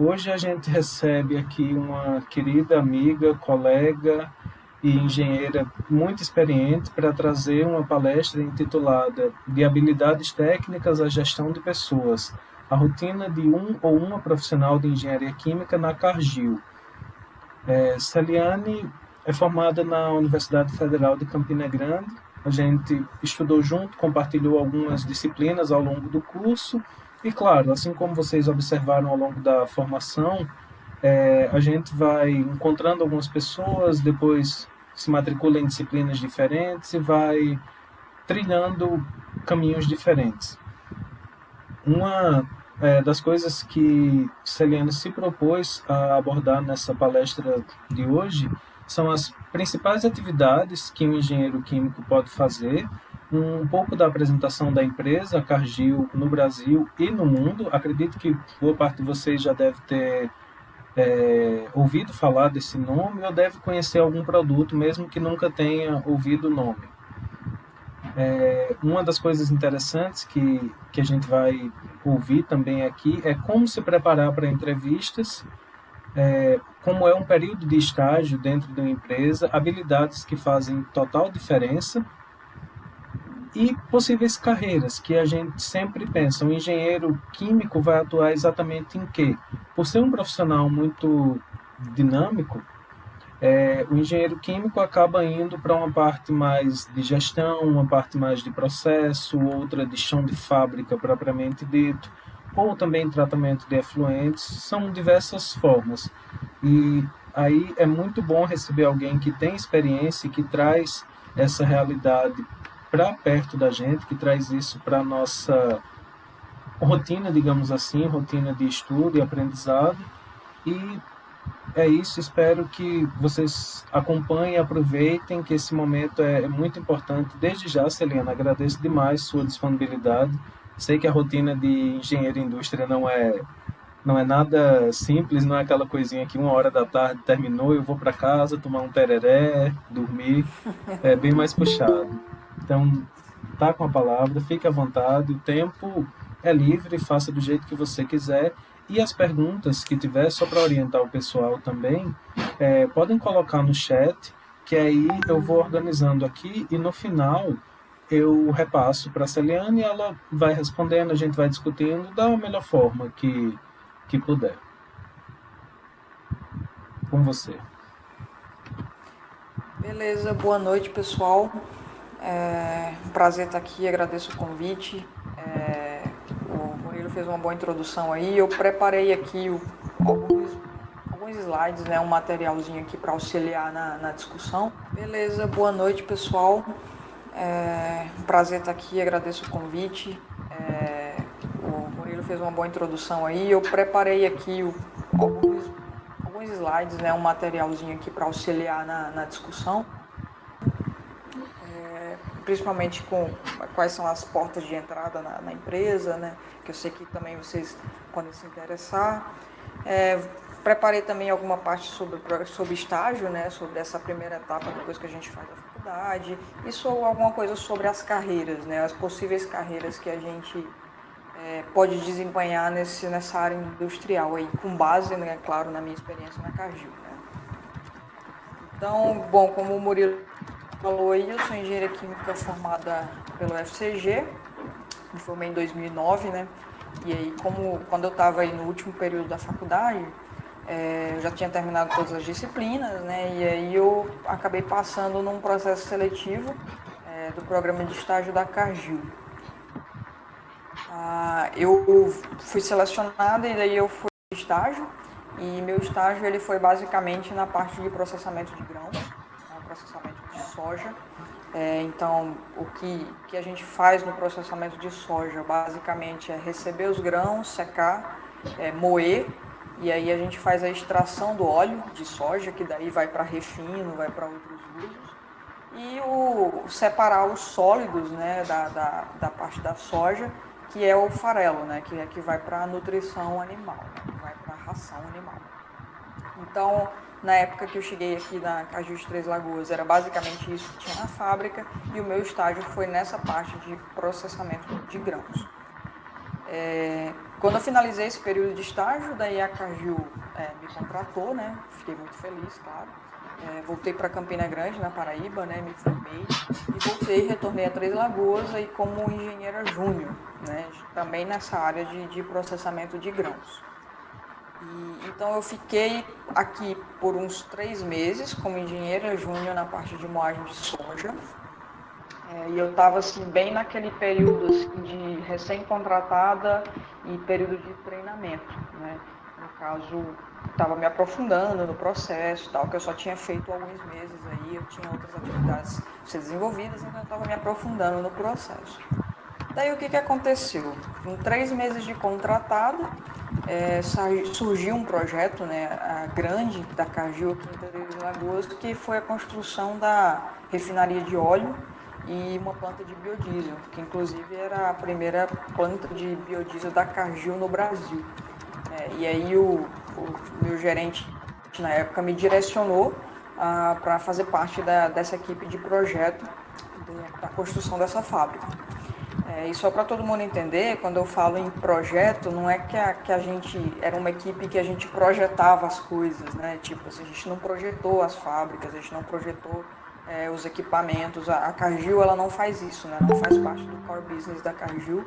Hoje a gente recebe aqui uma querida amiga, colega e engenheira muito experiente para trazer uma palestra intitulada De habilidades técnicas à gestão de pessoas, a rotina de um ou uma profissional de engenharia química na Cargill. Celiane é formada na Universidade Federal de Campina Grande. A gente estudou junto, compartilhou algumas disciplinas ao longo do curso e, claro, assim como vocês observaram ao longo da formação, a gente vai encontrando algumas pessoas, depois se matricula em disciplinas diferentes e vai trilhando caminhos diferentes. Uma das coisas que Celiane se propôs a abordar nessa palestra de hoje são as principais atividades que um engenheiro químico pode fazer, um pouco da apresentação da empresa, a Cargill, no Brasil e no mundo. Acredito que boa parte de vocês já deve ter ouvido falar desse nome ou deve conhecer algum produto, mesmo que nunca tenha ouvido o nome. Uma das coisas interessantes que a gente vai ouvir também aqui é como se preparar para entrevistas, como é um período de estágio dentro de uma empresa, habilidades que fazem total diferença e possíveis carreiras que a gente sempre pensa. Um engenheiro químico vai atuar exatamente em quê? Por ser um profissional muito dinâmico, o engenheiro químico acaba indo para uma parte mais de gestão, uma parte mais de processo, outra de chão de fábrica propriamente dito, ou também tratamento de efluentes. São diversas formas. E aí é muito bom receber alguém que tem experiência e que traz essa realidade para perto da gente, que traz isso para a nossa rotina, digamos assim, rotina de estudo e aprendizado. E é isso, espero que vocês acompanhem, aproveitem, que esse momento é muito importante. Desde já, Celiane, agradeço demais sua disponibilidade. Sei que a rotina de engenheiro e indústria não é nada simples, não é aquela coisinha que 1 hora da tarde terminou, eu vou para casa tomar um tereré, dormir. É bem mais puxado. Então, tá com a palavra, fique à vontade, o tempo é livre, faça do jeito que você quiser. E as perguntas que tiver, só para orientar o pessoal também, podem colocar no chat, que aí eu vou organizando aqui e no final eu repasso para a Celiane e ela vai respondendo, a gente vai discutindo da melhor forma que puder. Com você. Beleza, boa noite, pessoal. Um prazer estar aqui, agradeço o convite. O Murilo fez uma boa introdução aí. Eu preparei aqui alguns slides, né, um materialzinho aqui para auxiliar na discussão. Beleza, boa noite, pessoal. Um prazer estar aqui, agradeço o convite. O Murilo fez uma boa introdução aí. Eu preparei aqui alguns slides, né, um materialzinho aqui para auxiliar na discussão. Principalmente com quais são as portas de entrada na empresa, né? Que eu sei que também vocês podem se interessar. Preparei também alguma parte sobre estágio, né? Sobre essa primeira etapa depois que a gente faz a faculdade. E alguma coisa sobre as carreiras, né? As possíveis carreiras que a gente pode desempenhar nessa área industrial, aí, com base, né, claro, na minha experiência na Cargill, né? Então, bom, como o Murilo falou aí, eu sou engenheira química formada pelo FCG, me formei em 2009, né? E aí, quando eu estava aí no último período da faculdade, eu já tinha terminado todas as disciplinas, né? E aí eu acabei passando num processo seletivo do programa de estágio da Cargill. Eu fui selecionada e daí eu fui para estágio, e meu estágio ele foi basicamente na parte de processamento de grãos, processamento de soja. Então, o que a gente faz no processamento de soja basicamente é receber os grãos, secar, moer, e aí a gente faz a extração do óleo de soja, que daí vai para refino, vai para outros usos, e separar os sólidos, né, da parte da soja, que é o farelo, né, que vai para a nutrição animal, né, que vai para a ração animal. Então, na época que eu cheguei aqui na Cargill de Três Lagoas, era basicamente isso que tinha na fábrica, e o meu estágio foi nessa parte de processamento de grãos. Quando eu finalizei esse período de estágio, daí a Cargill me contratou, né? Fiquei muito feliz, claro. Voltei para Campina Grande, na Paraíba, né? Me formei e voltei, retornei a Três Lagoas aí como engenheira júnior, né? Também nessa área de processamento de grãos. Então eu fiquei aqui por uns 3 meses como engenheira júnior na parte de moagem de soja. E eu estava assim, bem naquele período assim, de recém-contratada e período de treinamento, né? No caso, estava me aprofundando no processo, tal, que eu só tinha feito alguns meses aí, eu tinha outras atividades a ser desenvolvidas, então eu estava me aprofundando no processo. Daí o que aconteceu? Com 3 meses de contratado, surgiu um projeto, né, grande da Cargill aqui em Três Lagoas, que foi a construção da refinaria de óleo e uma planta de biodiesel, que inclusive era a primeira planta de biodiesel da Cargill no Brasil. E aí o meu gerente na época me direcionou para fazer parte dessa equipe de projeto da construção dessa fábrica. E só para todo mundo entender, quando eu falo em projeto, não é que a gente era uma equipe que a gente projetava as coisas, né? Tipo, assim, a gente não projetou as fábricas, a gente não projetou os equipamentos. A Cargill, ela não faz isso, né? Não faz parte do core business da Cargill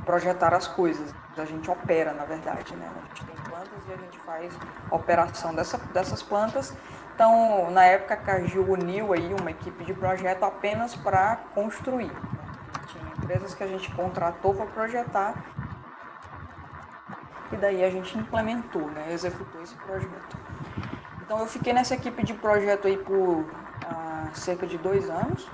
projetar as coisas. A gente opera, na verdade, né? A gente tem plantas e a gente faz a operação dessas plantas. Então, na época, a Cargill uniu aí uma equipe de projeto apenas para construir. Tinha empresas que a gente contratou para projetar e daí a gente implementou, né? Executou esse projeto. Então eu fiquei nessa equipe de projeto aí por cerca de 2 anos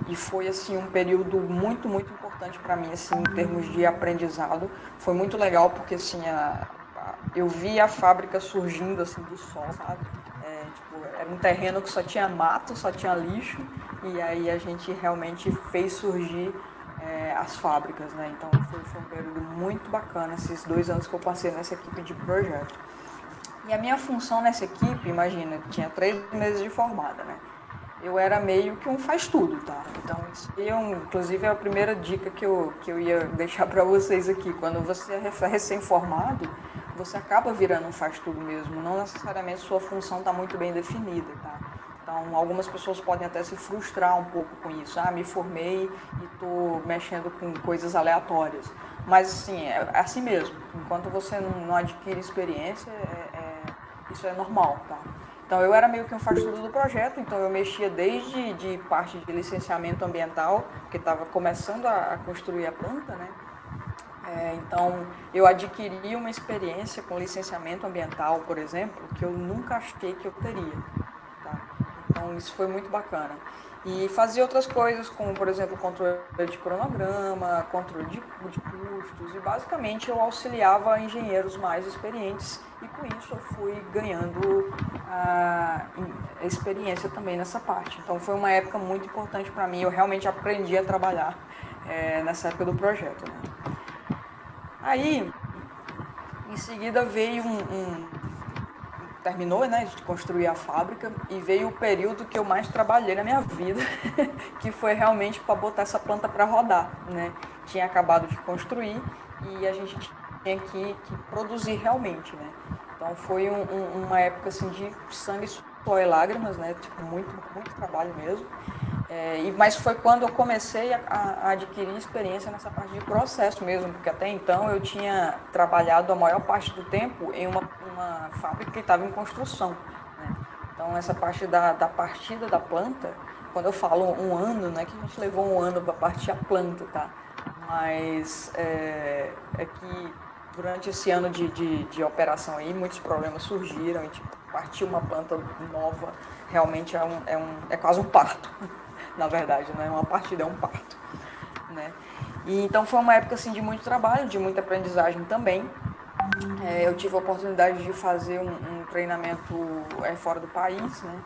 e foi assim um período muito importante para mim assim em termos de aprendizado. Foi muito legal porque assim eu vi a fábrica surgindo assim do sol, sabe? Era um terreno que só tinha mato, só tinha lixo, e aí a gente realmente fez surgir as fábricas, né? Então foi um período muito bacana, esses 2 anos que eu passei nessa equipe de projeto. E a minha função nessa equipe, imagina, tinha 3 meses de formada, né? Eu era meio que um faz-tudo, tá? Então, isso inclusive é a primeira dica que eu ia deixar para vocês aqui. Quando você é recém-formado, você acaba virando um faz-tudo mesmo. Não necessariamente sua função está muito bem definida, tá? Então, algumas pessoas podem até se frustrar um pouco com isso. Me formei e estou mexendo com coisas aleatórias. Mas, assim, é assim mesmo. Enquanto você não adquire experiência, isso é normal, tá? Então, eu era meio que um faz-tudo do projeto, então eu mexia desde de parte de licenciamento ambiental, porque estava começando a construir a planta, né? Então, eu adquiri uma experiência com licenciamento ambiental, por exemplo, que eu nunca achei que eu teria, tá? Então, isso foi muito bacana. E fazia outras coisas, como, por exemplo, controle de cronograma, controle de custos, e basicamente eu auxiliava engenheiros mais experientes, e com isso eu fui ganhando experiência também nessa parte. Então, foi uma época muito importante para mim, eu realmente aprendi a trabalhar nessa época do projeto, né? Aí, em seguida veio terminou, né, de construir a fábrica e veio o período que eu mais trabalhei na minha vida, que foi realmente para botar essa planta para rodar, né? Tinha acabado de construir e a gente tinha que produzir realmente, né? Então foi uma época assim de sangue, suor e lágrimas, né? Tipo, muito trabalho mesmo. Mas foi quando eu comecei a adquirir experiência nessa parte de processo mesmo, porque até então eu tinha trabalhado a maior parte do tempo em uma fábrica que estava em construção, né? Então essa parte da partida da planta, quando eu falo um ano, não é que a gente levou um ano para partir a planta, tá? Mas é que durante esse ano de operação aí, muitos problemas surgiram e tipo, partir uma planta nova realmente é quase um parto. Na verdade, não é uma partida, é um parto, né? E então foi uma época assim de muito trabalho, de muita aprendizagem também. Eu tive a oportunidade de fazer um treinamento fora do país, né?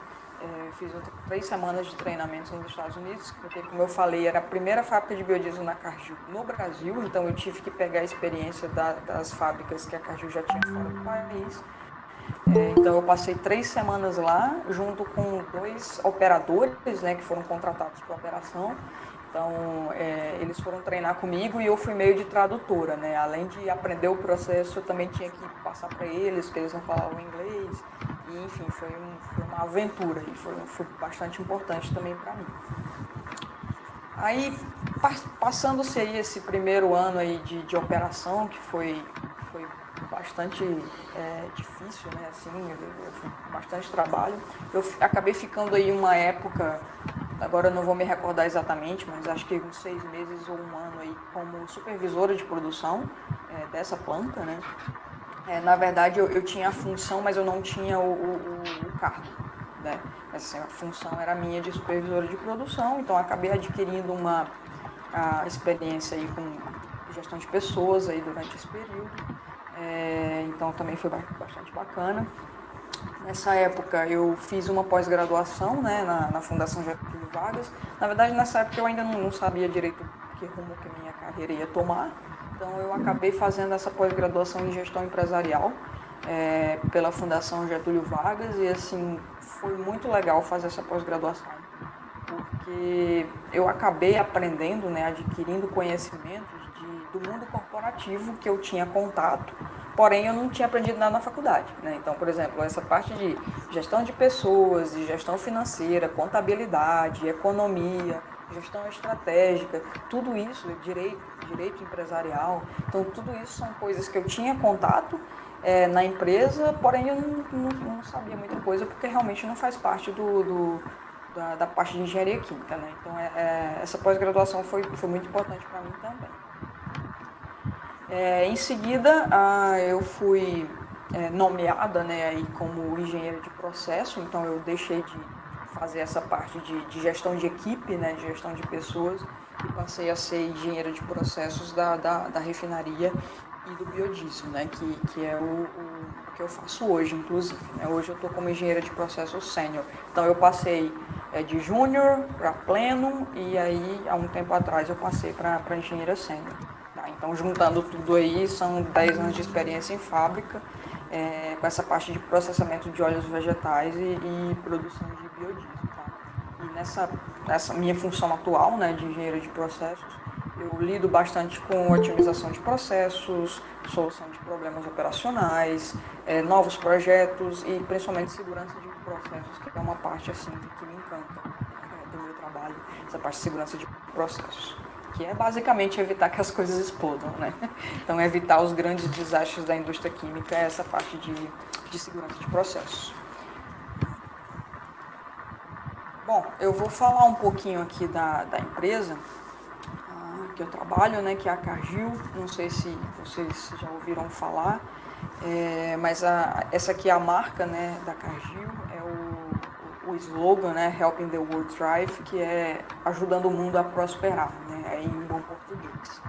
Fiz 3 semanas de treinamento nos Estados Unidos, porque, como eu falei, era a primeira fábrica de biodiesel na Cargill no Brasil, então eu tive que pegar a experiência das fábricas que a Cargill já tinha fora do país. Então eu passei 3 semanas lá, junto com 2 operadores, né, que foram contratados para a operação. Então eles foram treinar comigo e eu fui meio de tradutora, né? Além de aprender o processo, eu também tinha que passar para eles, que eles não falavam inglês. E enfim, foi uma aventura e foi bastante importante também para mim. Aí, passando-se aí esse primeiro ano aí de operação, que foi bastante difícil, né? Assim, bastante trabalho. Eu acabei ficando aí uma época, agora eu não vou me recordar exatamente, mas acho que uns 6 meses ou um ano aí como supervisora de produção dessa planta, né? Na verdade, eu tinha a função, mas eu não tinha o cargo, né? Assim, a função era minha de supervisora de produção, então acabei adquirindo a experiência aí com gestão de pessoas aí durante esse período. Então também foi bastante bacana. Nessa época eu fiz uma pós-graduação, né, na Fundação Getúlio Vargas. Na verdade, nessa época eu ainda não sabia direito que rumo que a minha carreira ia tomar. Então eu acabei fazendo essa pós-graduação em gestão empresarial pela Fundação Getúlio Vargas e assim foi muito legal fazer essa pós-graduação, porque eu acabei aprendendo, né, adquirindo conhecimentos do mundo corporativo que eu tinha contato, porém eu não tinha aprendido nada na faculdade, né? Então, por exemplo, essa parte de gestão de pessoas, de gestão financeira, contabilidade, economia, gestão estratégica, tudo isso, direito empresarial, então tudo isso são coisas que eu tinha contato na empresa, porém eu não sabia muita coisa porque realmente não faz parte da parte de engenharia química, né? Então essa pós-graduação foi muito importante para mim também. Em seguida eu fui nomeada, né, aí como engenheira de processo, então eu deixei de fazer essa parte de gestão de equipe, né, de gestão de pessoas e passei a ser engenheira de processos da refinaria e do biodiesel, né, que é o que eu faço hoje, inclusive, né? Hoje eu estou como engenheira de processos sênior. Então eu passei de júnior para pleno e aí há um tempo atrás eu passei para engenheira sênior. Tá? Então juntando tudo aí são 10 anos de experiência em fábrica com essa parte de processamento de óleos vegetais e produção de biodiesel. Tá? E nessa minha função atual, né, de engenheiro de processos, eu lido bastante com otimização de processos, solução de problemas operacionais, novos projetos e principalmente segurança de processos, que é uma parte assim que me encanta do meu trabalho, essa parte de segurança de processos, que é basicamente evitar que as coisas explodam, né? Então, evitar os grandes desastres da indústria química é essa parte de segurança de processos. Bom, eu vou falar um pouquinho aqui da empresa que eu trabalho, né, que é a Cargill. Não sei se vocês já ouviram falar, mas essa aqui é a marca, né, da Cargill, o slogan, né, Helping the World Thrive, que é ajudando o mundo a prosperar, né, em bom português.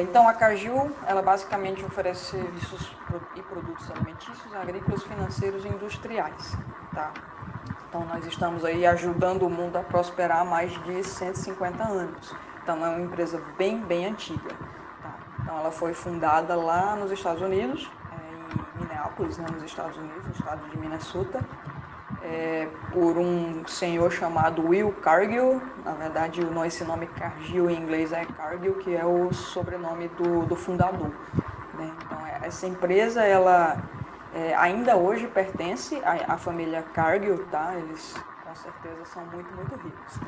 Então a Cargill, ela basicamente oferece serviços e produtos alimentícios, agrícolas, financeiros e industriais, tá? Então nós estamos aí ajudando o mundo a prosperar há mais de 150 anos. Então é uma empresa bem antiga. Tá? Então ela foi fundada lá nos Estados Unidos, em Minneapolis, né, nos Estados Unidos, no estado de Minnesota, por um senhor chamado Will Cargill. Na verdade, esse nome Cargill em inglês é Cargill, que é o sobrenome do fundador. Né? Então essa empresa, ela ainda hoje pertence à família Cargill, tá? Eles com certeza são muito ricos.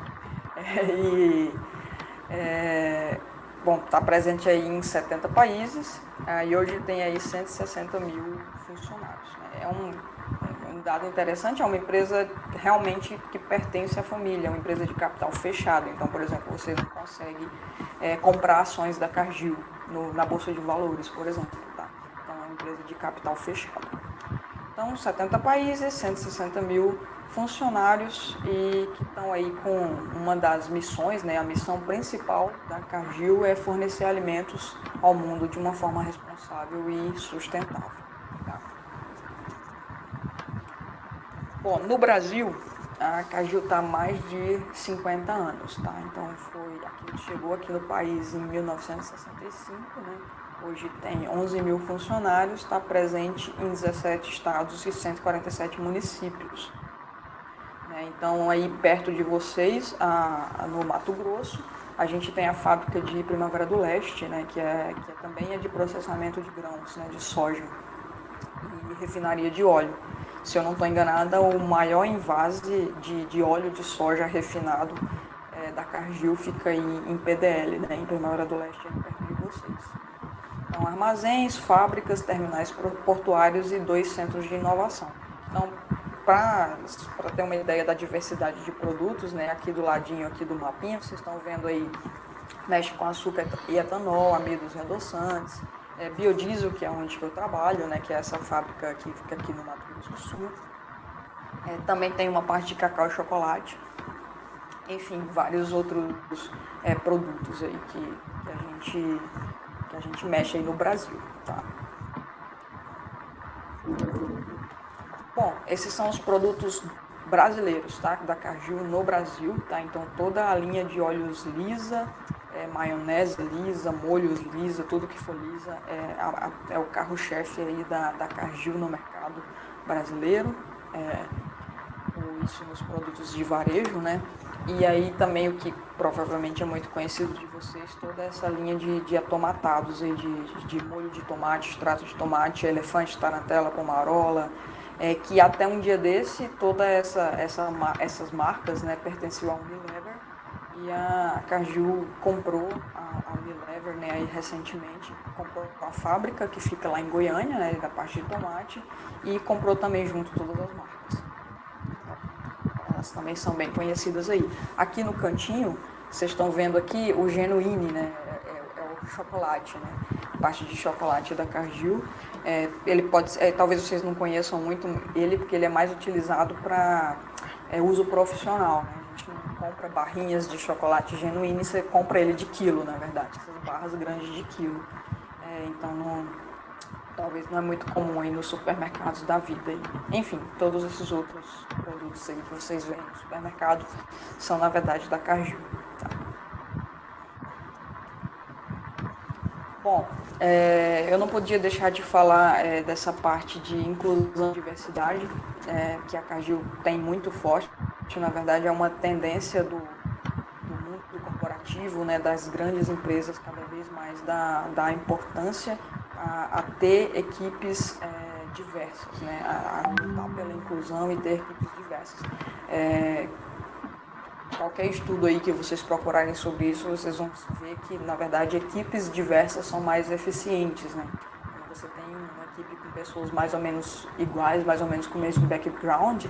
Bom, está presente aí em 70 países e hoje tem aí 160 mil funcionários. Né? É um dado interessante, é uma empresa realmente que pertence à família, é uma empresa de capital fechado. Então, por exemplo, você não consegue comprar ações da Cargill na Bolsa de Valores, por exemplo. Tá? Então, é uma empresa de capital fechado. Então, 70 países, 160 mil funcionários e que estão aí com uma das missões, né? A missão principal da Cargill é fornecer alimentos ao mundo de uma forma responsável e sustentável. Tá? Bom, no Brasil, a Cargill está há mais de 50 anos, tá? Então chegou aqui no país em 1965, né? hoje tem 11 mil funcionários, está presente em 17 estados e 147 municípios. Então, aí perto de vocês, no Mato Grosso, a gente tem a fábrica de Primavera do Leste, né, que também é de processamento de grãos, né, de soja e refinaria de óleo. Se eu não estou enganada, o maior envase de óleo de soja refinado da Cargill fica em PDL, né, em Primavera do Leste, perto de vocês. Então, armazéns, fábricas, terminais portuários e 2 centros de inovação. Então, para ter uma ideia da diversidade de produtos, né, aqui do ladinho aqui do mapinha, vocês estão vendo aí, mexe com açúcar e etanol, amidos e endossantes, biodiesel, que é onde eu trabalho, né, que é essa fábrica que fica aqui no Mato Grosso do Sul. Também tem uma parte de cacau e chocolate. Enfim, vários outros produtos aí que a gente mexe aí no Brasil, tá? Bom, esses são os produtos brasileiros, tá? Da Cargill no Brasil, tá? Então toda a linha de óleos lisa, maionese lisa, molhos lisa, tudo que for lisa é o carro-chefe aí da Cargill no mercado brasileiro, isso nos produtos de varejo, né? E aí também o que provavelmente é muito conhecido de vocês, toda essa linha de atomatados aí, de molho de tomate, extrato de tomate, elefante, tarantela, pomarola, que até um dia desse, todas essas marcas, né, pertenciam à Unilever, e a Cargill comprou a Unilever, né, aí recentemente, comprou a fábrica que fica lá em Goiânia, né, da parte de tomate, e comprou também junto todas as marcas. Elas também são bem conhecidas aí. Aqui no cantinho, vocês estão vendo aqui o Genuine, né, é o chocolate, né, a parte de chocolate da Cargill. Ele pode, talvez vocês não conheçam muito ele, porque ele é mais utilizado para uso profissional, né? A gente não compra barrinhas de chocolate Genuine, você compra ele de quilo, na verdade, essas barras grandes de quilo. Então, talvez não é muito comum aí nos supermercados da vida. Enfim, todos esses outros produtos aí que vocês veem no supermercado são, na verdade, da Cargill. Tá? Bom, eu não podia deixar de falar dessa parte de inclusão e diversidade, que a Cargill tem muito forte. Na verdade, é uma tendência do mundo corporativo, né, das grandes empresas, cada vez mais da importância a ter equipes diversas, né, a lutar pela inclusão e ter equipes diversas. Qualquer estudo aí que vocês procurarem sobre isso, vocês vão ver que, na verdade, equipes diversas são mais eficientes, né? Quando você tem uma equipe com pessoas mais ou menos iguais, mais ou menos com o mesmo background,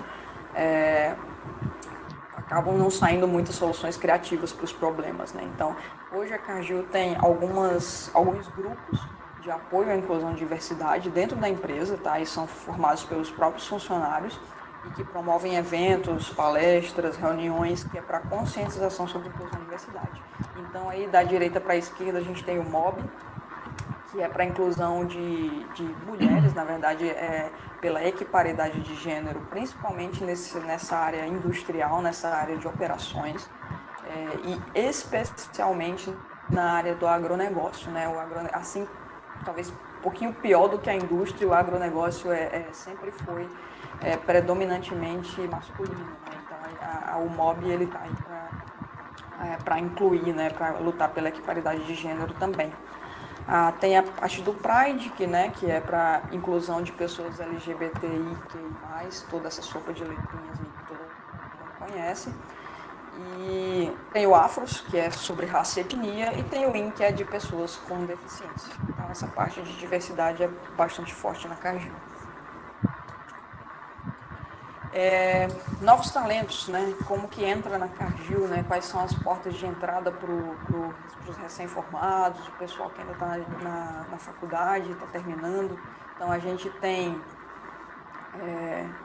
acabam não saindo muitas soluções criativas para os problemas, né? Então, hoje a Cargill tem alguns grupos de apoio à inclusão e diversidade dentro da empresa, tá? E são formados pelos próprios funcionários, e que promovem eventos, palestras, reuniões, que é para conscientização sobre inclusão e diversidade. Então, aí da direita para a esquerda, a gente tem o MOB, que é para a inclusão de mulheres, na verdade, pela equiparidade de gênero, principalmente nessa área industrial, nessa área de operações, e especialmente na área do agronegócio, né? Assim, talvez um pouquinho pior do que a indústria, o agronegócio sempre foi predominantemente masculino, né? Então o MOB ele está aí para incluir, né, para lutar pela equiparidade de gênero também. Tem a parte do Pride, que é para inclusão de pessoas LGBTIQI+, toda essa sopa de letrinhas que todo mundo conhece. E tem o Afros, que é sobre raça e etnia, e tem o IN, que é de pessoas com deficiência. Então, essa parte de diversidade é bastante forte na Cargill. Novos talentos, né? Como que entra na Cargill, né? Quais são as portas de entrada para os recém-formados, o pessoal que ainda está na faculdade, está terminando. Então, a gente tem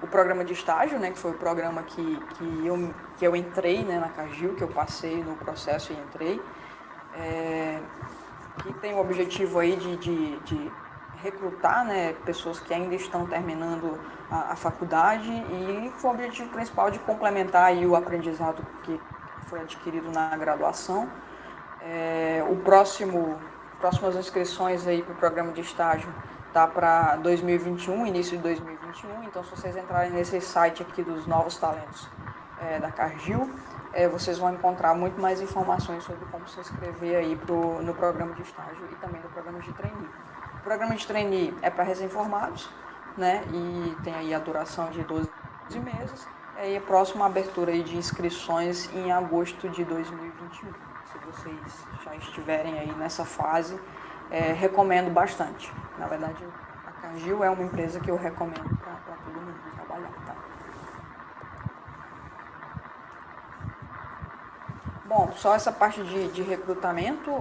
o programa de estágio, né? Que foi o programa que eu entrei, né, na Cargill, que eu passei no processo e entrei, que tem o objetivo aí de recrutar, né, pessoas que ainda estão terminando a faculdade, e com o objetivo principal de complementar aí o aprendizado que foi adquirido na graduação. O próximo próximas inscrições aí para o programa de estágio tá para 2021, início de 2021. Então, se vocês entrarem nesse site aqui dos novos talentos da Cargill, vocês vão encontrar muito mais informações sobre como se inscrever aí no programa de estágio e também no programa de trainee. O programa de trainee é para recém-formados, né? E tem aí a duração de 12 meses. E a próxima abertura aí de inscrições em agosto de 2021. Se vocês já estiverem aí nessa fase, recomendo bastante. Na verdade, a Cargill é uma empresa que eu recomendo para todo mundo trabalhar, tá? Bom, só essa parte de recrutamento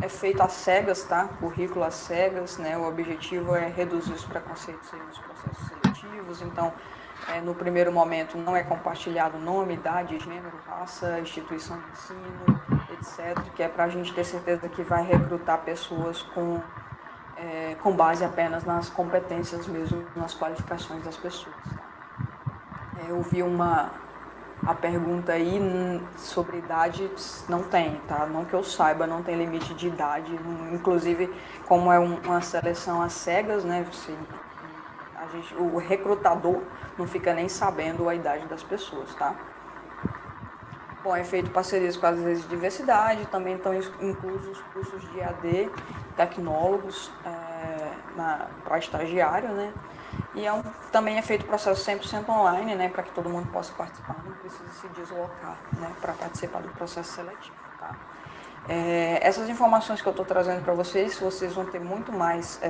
é feito às cegas, tá? Currículo às cegas, né? O objetivo é reduzir os preconceitos nos processos seletivos. Então, no primeiro momento, não é compartilhado nome, idade, gênero, raça, instituição de ensino, etc., que é para a gente ter certeza que vai recrutar pessoas com base apenas nas competências mesmo, nas qualificações das pessoas. Tá? Eu vi a pergunta aí sobre idade, não tem, tá? Não que eu saiba, não tem limite de idade. Inclusive, como é uma seleção às cegas, né? O recrutador não fica nem sabendo a idade das pessoas, tá? Bom, é feito parcerias com as redes de diversidade, também estão inclusos os cursos de EAD, tecnólogos para estagiário, né? E também é feito processo 100% online, né, para que todo mundo possa participar, não precisa se deslocar, né, para participar do processo seletivo, tá? Essas informações que eu estou trazendo para vocês vão ter muito mais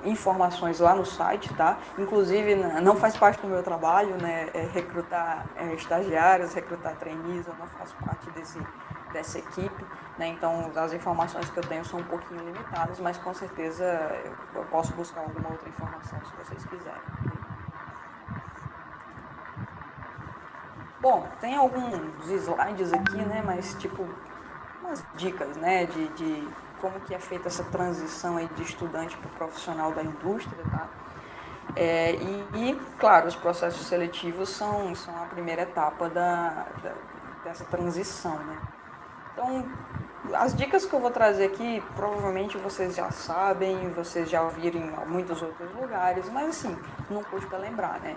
informações lá no site, tá? Inclusive, não faz parte do meu trabalho, né, recrutar estagiários, recrutar trainees, eu não faço parte dessa equipe, né? Então as informações que eu tenho são um pouquinho limitadas, mas com certeza eu posso buscar alguma outra informação se vocês quiserem. Bom, tem alguns slides aqui, né, mas tipo umas dicas, né, de como que é feita essa transição aí de estudante para profissional da indústria, tá? Claro, os processos seletivos são a primeira etapa dessa transição, né? Então, as dicas que eu vou trazer aqui, provavelmente vocês já sabem, vocês já ouviram em muitos outros lugares, mas assim, não custa lembrar, né?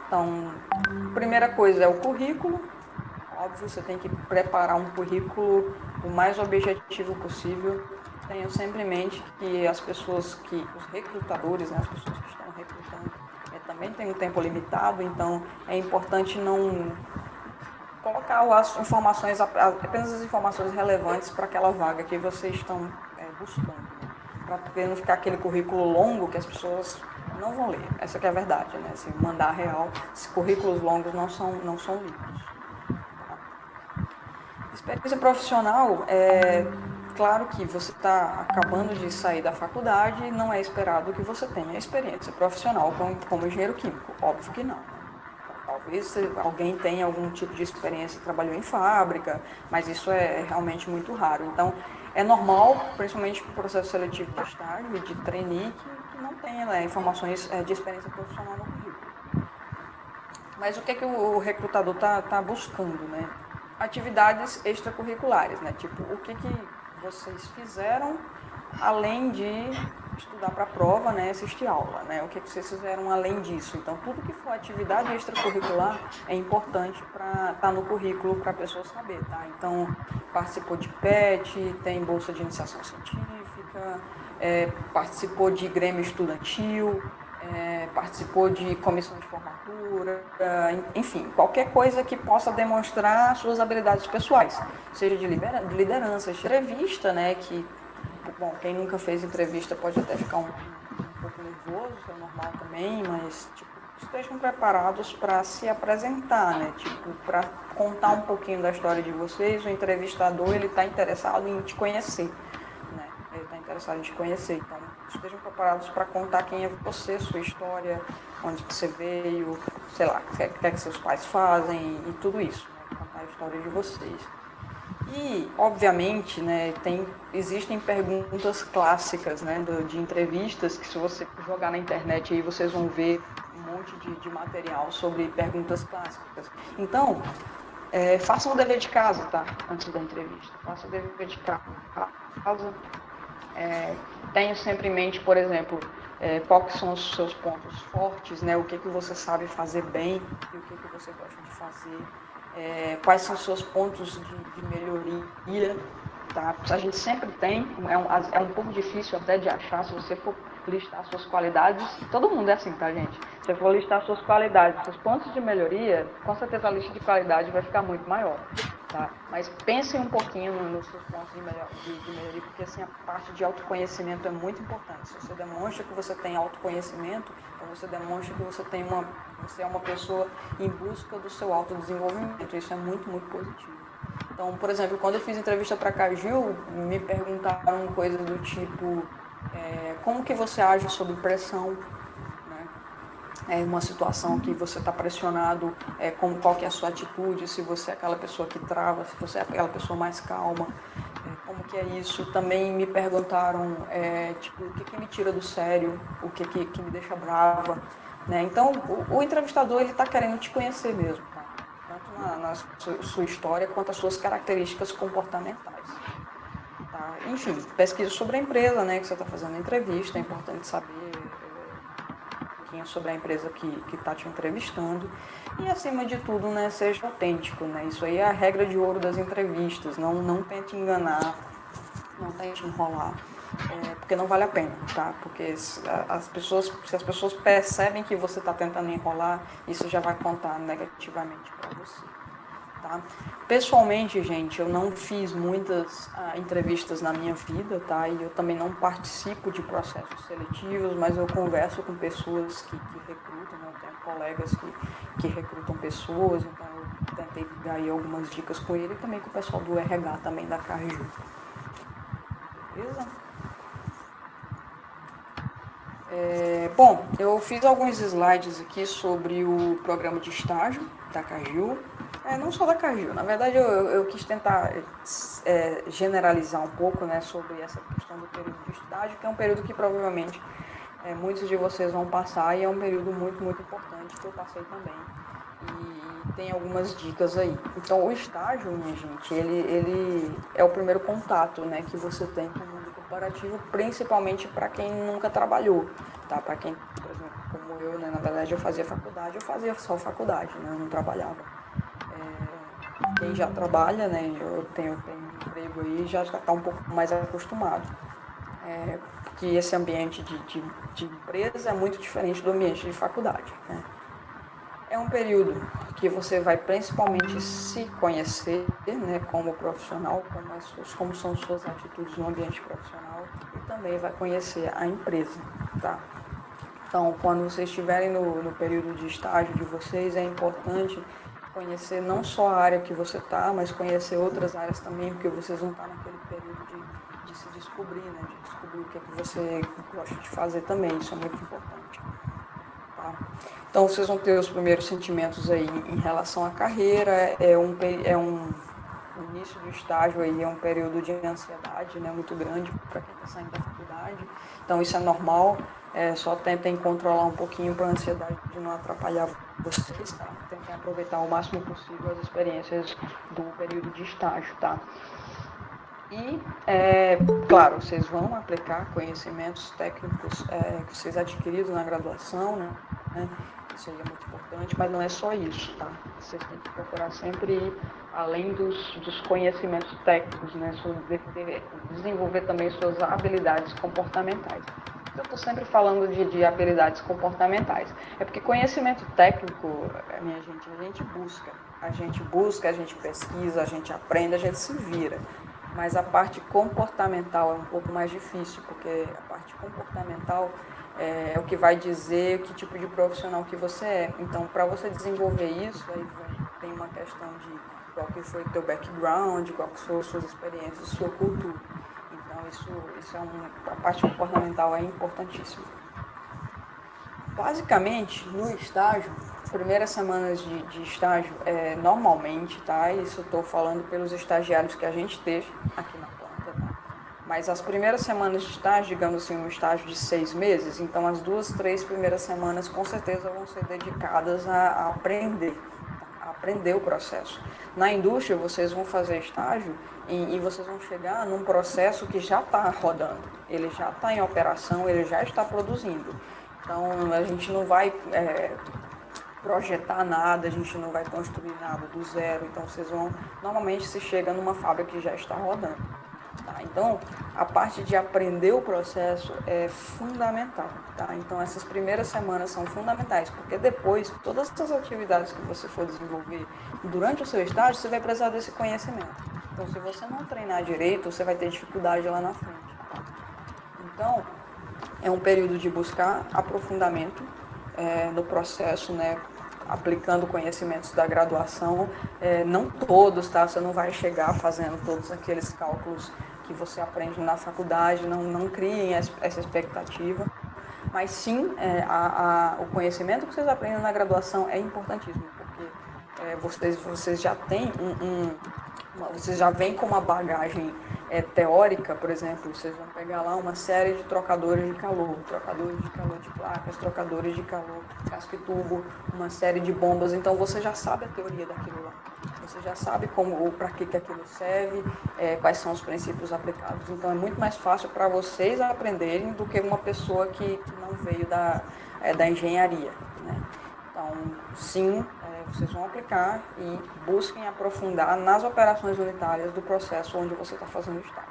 Então, primeira coisa é o currículo. Óbvio, você tem que preparar um currículo o mais objetivo possível. Tenham sempre em mente que os recrutadores, né, as pessoas que estão recrutando, também têm um tempo limitado, então é importante não colocar apenas as informações relevantes para aquela vaga que vocês estão buscando, né? Para não ficar aquele currículo longo que as pessoas não vão ler. Essa que é a verdade, né? Se mandar real, esses currículos longos não são lidos. Experiência profissional, claro que você está acabando de sair da faculdade, não é esperado que você tenha experiência profissional como engenheiro químico, óbvio que não. Talvez alguém tenha algum tipo de experiência, trabalhou em fábrica, mas isso é realmente muito raro. Então, é normal, principalmente no processo seletivo de estágio e de trainee, que não tenha, né, informações de experiência profissional no currículo. Mas o que é que o recrutador está buscando, né? Atividades extracurriculares, né? Tipo, o que vocês fizeram além de estudar para a prova, né? Assistir aula, né? O que vocês fizeram além disso? Então, tudo que for atividade extracurricular é importante para estar no currículo para a pessoa saber, tá? Então, participou de PET, tem bolsa de iniciação científica, participou de grêmio estudantil, participou de comissão de formatura, enfim, qualquer coisa que possa demonstrar suas habilidades pessoais, seja de liderança, entrevista, né, que, bom, quem nunca fez entrevista pode até ficar um pouco nervoso, isso é normal também, mas, tipo, estejam preparados para se apresentar, né, tipo, para contar um pouquinho da história de vocês. O entrevistador, ele está interessado em te conhecer, né, ele está interessado em te conhecer, então estejam preparados para contar quem é você, sua história, onde que você veio, sei lá, o que é que seus pais fazem e tudo isso, né? Contar a história de vocês. E, obviamente, né, existem perguntas clássicas, né, de entrevistas, que se você jogar na internet aí vocês vão ver um monte de material sobre perguntas clássicas. Então, façam o dever de casa, tá? Antes da entrevista. Façam o dever de casa. Tenho sempre em mente, por exemplo, quais são os seus pontos fortes, né? O que você sabe fazer bem e o que você gosta de fazer, quais são os seus pontos de melhoria, tá? A gente sempre tem, é um pouco difícil até de achar, se você for listar suas qualidades, todo mundo é assim, tá, gente? Se você for listar suas qualidades, seus pontos de melhoria, com certeza a lista de qualidade vai ficar muito maior. Tá? Mas pensem um pouquinho nos seus pontos de melhoria, porque assim, a parte de autoconhecimento é muito importante. Se você demonstra que você tem autoconhecimento, então você demonstra que você é uma pessoa em busca do seu autodesenvolvimento. Isso é muito, muito positivo. Então, por exemplo, quando eu fiz entrevista para a Cagil, me perguntaram coisas do tipo, como que você age sob pressão? Uma situação que você está pressionado, qual que é a sua atitude, se você é aquela pessoa que trava, se você é aquela pessoa mais calma, como que é isso. Também me perguntaram, o que me tira do sério, o que me deixa brava, né? Então, o entrevistador, ele está querendo te conhecer mesmo, tá? Tanto na sua história, quanto as suas características comportamentais. Tá? Enfim, pesquisa sobre a empresa, né, que você está fazendo a entrevista, é importante saber sobre a empresa que está te entrevistando e, acima de tudo, né, seja autêntico, né? Isso aí é a regra de ouro das entrevistas. Não tente enganar, não tente enrolar, porque não vale a pena, tá? Porque se as pessoas percebem que você está tentando enrolar, isso já vai contar negativamente para você. Tá? Pessoalmente, gente, eu não fiz muitas entrevistas na minha vida, tá? E eu também não participo de processos seletivos, mas eu converso com pessoas que recrutam, né? Eu tenho colegas que recrutam pessoas, então eu tentei dar aí algumas dicas com ele e também com o pessoal do RH também da Carju. Beleza? Bom, eu fiz alguns slides aqui sobre o programa de estágio da Cargill, não só da Cargill, na verdade eu quis tentar generalizar um pouco, né, sobre essa questão do período de estágio, que é um período que provavelmente muitos de vocês vão passar e é um período muito, muito importante que eu passei também. E tem algumas dicas aí. Então, o estágio, minha gente, ele é o primeiro contato, né, que você tem com o mundo corporativo, principalmente para quem nunca trabalhou, tá? Para quem, por exemplo, como eu, né, na verdade eu fazia faculdade, eu fazia só faculdade, né, eu não trabalhava. Quem já trabalha, né, eu tenho um emprego aí, já está um pouco mais acostumado. Porque esse ambiente de empresa é muito diferente do ambiente de faculdade, né? É um período que você vai principalmente se conhecer, né, como profissional, como são suas atitudes no ambiente profissional, e também vai conhecer a empresa, tá? Então, quando vocês estiverem no período de estágio de vocês, é importante conhecer não só a área que você está, mas conhecer outras áreas também, porque vocês vão estar naquele período de se descobrir, né, de descobrir o que você gosta de fazer também, isso é muito importante. Tá? Então, vocês vão ter os primeiros sentimentos aí em relação à carreira, o início do estágio aí é um período de ansiedade, né, muito grande para quem está saindo da faculdade, então isso é normal, só tentem controlar um pouquinho para a ansiedade de não atrapalhar vocês, tá? Tentem aproveitar o máximo possível as experiências do período de estágio, tá? E, claro, vocês vão aplicar conhecimentos técnicos que vocês adquiriram na graduação, né? Isso aí é muito importante, mas não é só isso, tá? Vocês têm que procurar sempre ir além dos conhecimentos técnicos, né? Desenvolver também suas habilidades comportamentais. Eu estou sempre falando de habilidades comportamentais. É porque conhecimento técnico, minha gente, a gente busca, a gente pesquisa, a gente aprende, a gente se vira. Mas a parte comportamental é um pouco mais difícil, porque a parte comportamental é o que vai dizer que tipo de profissional que você é. Então, para você desenvolver isso, aí tem uma questão de qual que foi o teu background, qual que foram as suas experiências, sua cultura. Então, a parte comportamental é importantíssima. Basicamente, no estágio, primeiras semanas de estágio, normalmente, tá? Isso eu estou falando pelos estagiários que a gente teve aqui na planta, tá? Mas as primeiras semanas de estágio, digamos assim, um estágio de 6 meses, então as 2, 3 primeiras semanas com certeza vão ser dedicadas a aprender, tá? A aprender o processo. Na indústria, vocês vão fazer estágio e vocês vão chegar num processo que já está rodando, ele já está em operação, ele já está produzindo. Então, a gente não vai projetar nada, a gente não vai construir nada do zero. Então, normalmente se chega numa fábrica que já está rodando. Tá? Então, a parte de aprender o processo é fundamental. Tá? Então, essas primeiras semanas são fundamentais, porque depois, todas essas atividades que você for desenvolver durante o seu estágio, você vai precisar desse conhecimento. Então, se você não treinar direito, você vai ter dificuldade lá na frente. Tá? Então, é um período de buscar aprofundamento no processo, né? Aplicando conhecimentos da graduação, não todos, tá? Você não vai chegar fazendo todos aqueles cálculos que você aprende na faculdade, não criem essa expectativa, mas sim, o conhecimento que vocês aprendem na graduação é importantíssimo, porque vocês já têm vocês já vêm com uma bagagem teórica, por exemplo, vocês vão pegar lá uma série de trocadores de calor de placas, trocadores de calor, casco e tubo, uma série de bombas, então você já sabe a teoria daquilo lá, você já sabe para que aquilo serve, quais são os princípios aplicados, então é muito mais fácil para vocês aprenderem do que uma pessoa que não veio da engenharia, né? Então, sim, vocês vão aplicar e busquem aprofundar nas operações unitárias do processo onde você está fazendo o estágio.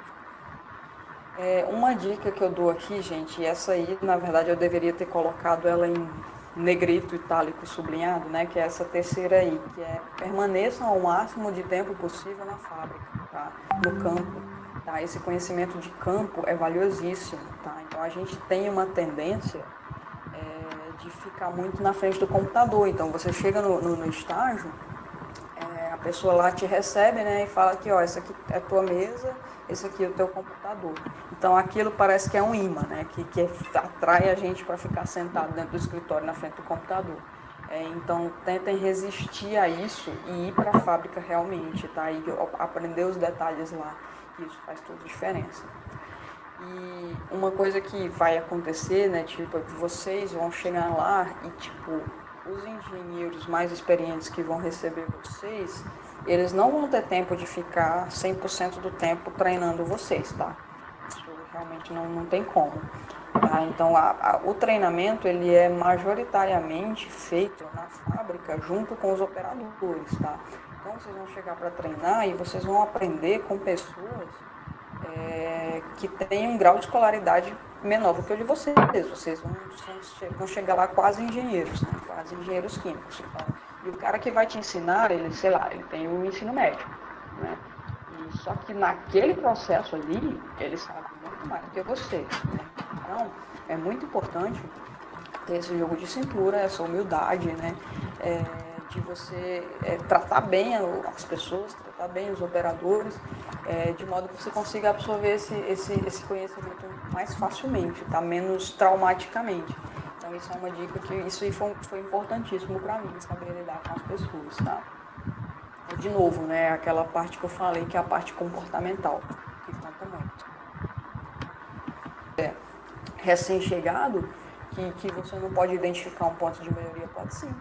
Uma dica que eu dou aqui, gente, e essa aí, na verdade, eu deveria ter colocado ela em negrito, itálico, sublinhado, né, que é essa terceira aí, que é permaneçam ao máximo de tempo possível na fábrica, tá? No campo. Tá? Esse conhecimento de campo é valiosíssimo. Tá? Então, a gente tem uma tendência de ficar muito na frente do computador. Então, você chega no estágio, a pessoa lá te recebe, né, e fala que, ó, essa aqui é a tua mesa, esse aqui é o teu computador. Então, aquilo parece que é um imã, né, que atrai a gente para ficar sentado dentro do escritório, na frente do computador. Então, tentem resistir a isso e ir para a fábrica realmente, tá? E aprender os detalhes lá, que isso faz toda a diferença. E uma coisa que vai acontecer, né, tipo, vocês vão chegar lá e, tipo, os engenheiros mais experientes que vão receber vocês, eles não vão ter tempo de ficar 100% do tempo treinando vocês, tá? Isso realmente não tem como. Tá? Então, o treinamento, ele é majoritariamente feito na fábrica junto com os operadores, tá? Então, vocês vão chegar para treinar e vocês vão aprender com pessoas que tem um grau de escolaridade menor do que o de vocês. Vocês vão chegar lá quase engenheiros, né? Quase engenheiros químicos. Então, e o cara que vai te ensinar, ele tem um ensino médio, né? E só que naquele processo ali, ele sabe muito mais do que você, né? Então, é muito importante ter esse jogo de cintura, essa humildade, né? De você tratar bem as pessoas, tratar bem os operadores, de modo que você consiga absorver esse conhecimento mais facilmente, tá? Menos traumaticamente. Então, isso é uma dica que isso foi importantíssimo para mim, saber lidar com as pessoas, tá? De novo, né, aquela parte que eu falei, que é a parte comportamental, que conta muito. Recém-chegado, que você não pode identificar um ponto de melhoria, pode sim.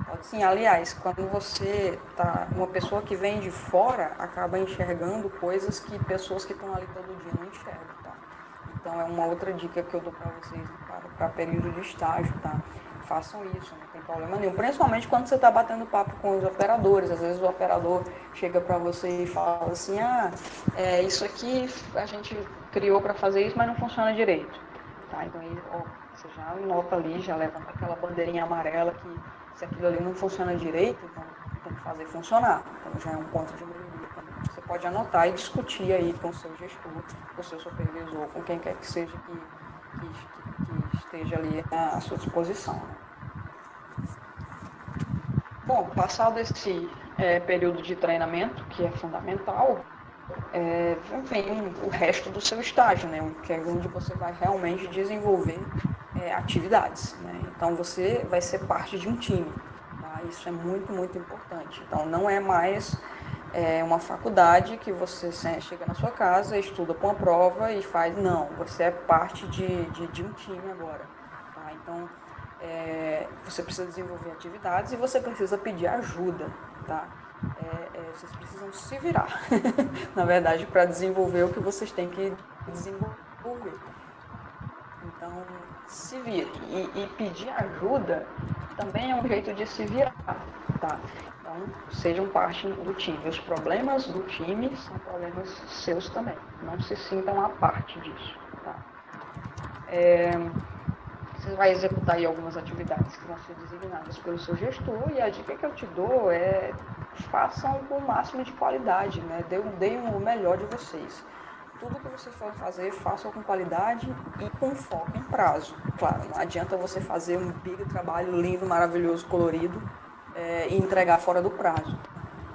Pode sim. Aliás, quando você uma pessoa que vem de fora acaba enxergando coisas que pessoas que estão ali todo dia não enxergam, tá? Então é uma outra dica que eu dou para vocês para período de estágio, tá? Façam isso, não tem problema nenhum. Principalmente quando você está batendo papo com os operadores. Às vezes o operador chega para você e fala assim, isso aqui a gente criou para fazer isso, mas não funciona direito. Tá? Então aí, você já nota ali, já levanta aquela bandeirinha amarela que se aquilo ali não funciona direito, então tem que fazer funcionar. Então já é um ponto de melhoria também. Você pode anotar e discutir aí com o seu gestor, com o seu supervisor, com quem quer que seja que esteja ali à sua disposição. Né? Bom, passado esse período de treinamento, que é fundamental, vem o resto do seu estágio, né? Que é onde você vai realmente desenvolver atividades, né? Então você vai ser parte de um time, tá? Isso é muito, muito importante. Então não é mais uma faculdade que você chega na sua casa, estuda para uma prova e faz, não, você é parte de um time agora, tá? Então você precisa desenvolver atividades e você precisa pedir ajuda, tá? Vocês precisam se virar, na verdade, para desenvolver o que vocês têm que desenvolver. Então, se vire. E pedir ajuda também é um jeito de se virar, tá? Então, sejam parte do time. Os problemas do time são problemas seus também. Não se sintam à parte disso, tá? Você vai executar aí algumas atividades que vão ser designadas pelo seu gestor, e a dica que eu te dou é façam com o máximo de qualidade, né? Deem o melhor de vocês. Tudo que vocês forem fazer, façam com qualidade e com foco em prazo. Claro, não adianta você fazer um big trabalho lindo, maravilhoso, colorido e entregar fora do prazo.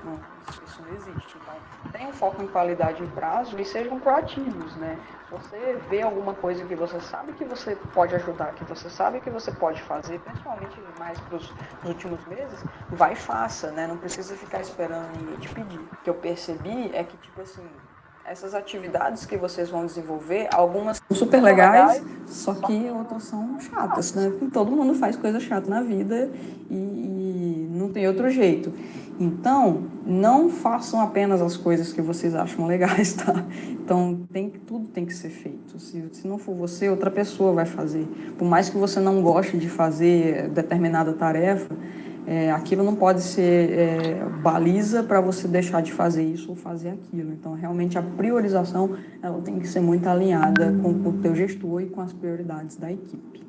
Não, isso não existe. Então, tenham foco em qualidade e prazo e sejam proativos, né? Se você vê alguma coisa que você sabe que você pode ajudar, que você sabe que você pode fazer, principalmente mais para os últimos meses, vai e faça, né? Não precisa ficar esperando ninguém te pedir. O que eu percebi é que, tipo assim, essas atividades que vocês vão desenvolver, algumas são super legais, só que outras são chatas, né? Porque todo mundo faz coisa chata na vida e não tem outro jeito. Então, não façam apenas as coisas que vocês acham legais, tá? Então, tudo tem que ser feito. Se não for você, outra pessoa vai fazer. Por mais que você não goste de fazer determinada tarefa, aquilo não pode ser baliza para você deixar de fazer isso ou fazer aquilo. Então, realmente, a priorização ela tem que ser muito alinhada com o teu gestor e com as prioridades da equipe.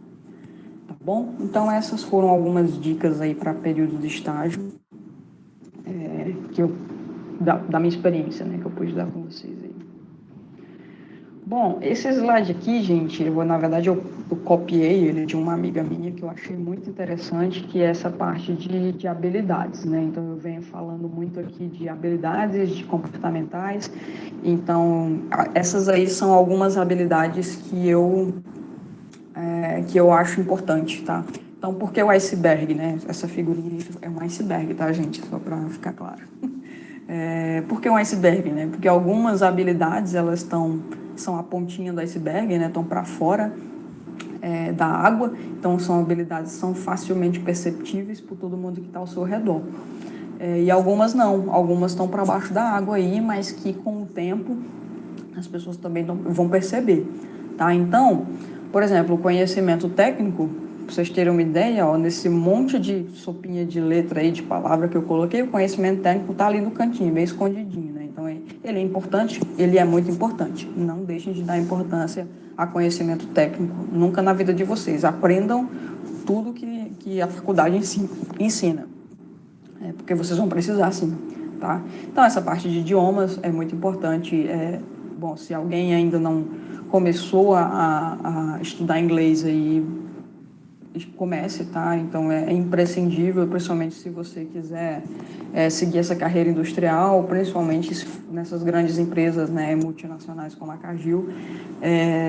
Tá bom? Então, essas foram algumas dicas aí para período de estágio da minha experiência, né, que eu pude dar com vocês aí. Bom, esse slide aqui, gente, na verdade eu copiei ele de uma amiga minha que eu achei muito interessante, que é essa parte de habilidades, né? Então eu venho falando muito aqui de habilidades de comportamentais. Então essas aí são algumas habilidades que eu acho importante, tá? Então por que o iceberg, né? Essa figurinha é um iceberg, tá, gente? Só para ficar claro. Por que um iceberg, né? Porque algumas habilidades elas são a pontinha do iceberg, né? Estão para fora da água, então são habilidades que são facilmente perceptíveis por todo mundo que está ao seu redor. E algumas não, algumas estão para baixo da água aí, mas que com o tempo as pessoas também vão perceber, tá? Então, por exemplo, o conhecimento técnico, para vocês terem uma ideia, nesse monte de sopinha de letra aí, de palavra que eu coloquei, o conhecimento técnico está ali no cantinho, bem escondidinho, né? Então, ele é importante, ele é muito importante. Não deixem de dar importância a conhecimento técnico, nunca na vida de vocês. Aprendam tudo que a faculdade ensina, porque vocês vão precisar, sim, tá? Então, essa parte de idiomas é muito importante. Bom, se alguém ainda não começou a estudar inglês aí, comece, tá? Então é imprescindível, principalmente se você quiser seguir essa carreira industrial, principalmente nessas grandes empresas, né, multinacionais como a Cargill.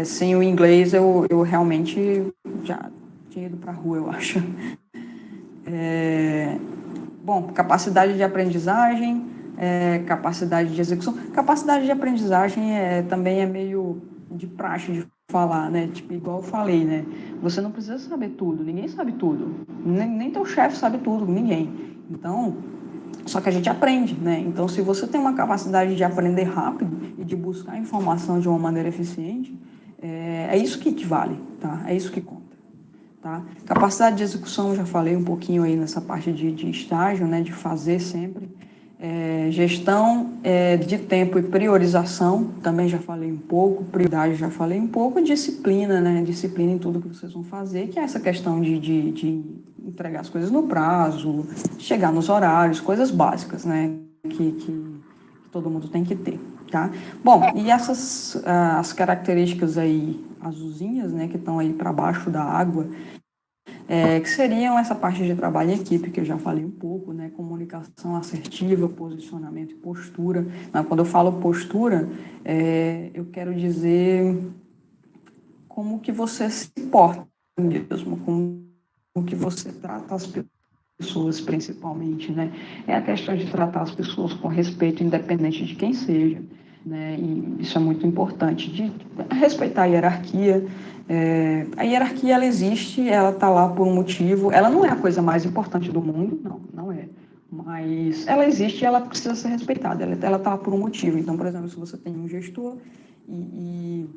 Sem o inglês eu realmente já tinha ido para a rua, eu acho. Bom, capacidade de aprendizagem, capacidade de execução. Capacidade de aprendizagem também é meio de praxe de falar, né? Tipo, igual eu falei, né? Você não precisa saber tudo, ninguém sabe tudo. Nem teu chefe sabe tudo, ninguém. Então, só que a gente aprende, né? Então, se você tem uma capacidade de aprender rápido e de buscar informação de uma maneira eficiente, é isso que te vale, tá? É isso que conta. Tá? Capacidade de execução, eu já falei um pouquinho aí nessa parte de estágio, né, de fazer sempre. Gestão de tempo e priorização, também já falei um pouco. Prioridade, já falei um pouco. Disciplina, né, disciplina em tudo que vocês vão fazer, que é essa questão de entregar as coisas no prazo, chegar nos horários, coisas básicas, né, que todo mundo tem que ter. Tá? Bom, e essas as características aí azulzinhas, né, que estão aí para baixo da água, que seriam essa parte de trabalho em equipe, que eu já falei um pouco, né, comunicação assertiva, posicionamento e postura. Quando eu falo postura, eu quero dizer como que você se porta mesmo, como que você trata as pessoas, principalmente, né? É a questão de tratar as pessoas com respeito, independente de quem seja. né? E isso é muito importante, de respeitar a hierarquia. A hierarquia, ela existe, ela está lá por um motivo. Ela não é a coisa mais importante do mundo, não é. Mas ela existe e ela precisa ser respeitada. Ela está lá por um motivo. Então, por exemplo, se você tem um gestor e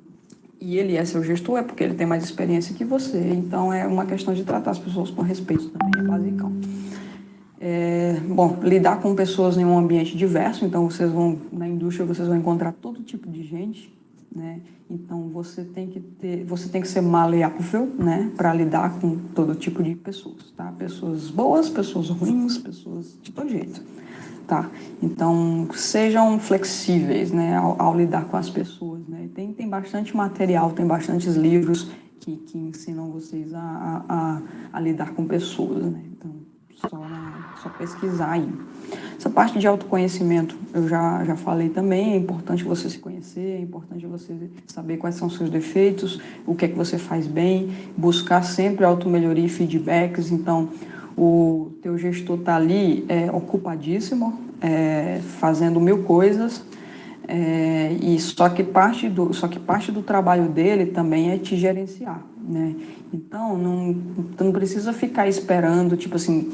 ele é seu gestor, é porque ele tem mais experiência que você. Então, é uma questão de tratar as pessoas com respeito também, é basicão. Bom, lidar com pessoas em um ambiente diverso, então na indústria vocês vão encontrar todo tipo de gente, né? Então você tem que ser maleável, né, para lidar com todo tipo de pessoas, tá? Pessoas boas, pessoas ruins, pessoas de todo jeito, tá? Então sejam flexíveis, né, ao lidar com as pessoas, né? Tem bastante material, tem bastantes livros que ensinam vocês a lidar com pessoas, né? Então só pesquisar aí. Essa parte de autoconhecimento eu já falei também, é importante você se conhecer, é importante você saber quais são os seus defeitos, o que é que você faz bem, buscar sempre automelhoria e feedbacks. Então, o teu gestor está ali ocupadíssimo, fazendo 1000 coisas, e só que parte do trabalho dele também é te gerenciar, né? Então, não precisa ficar esperando, tipo assim,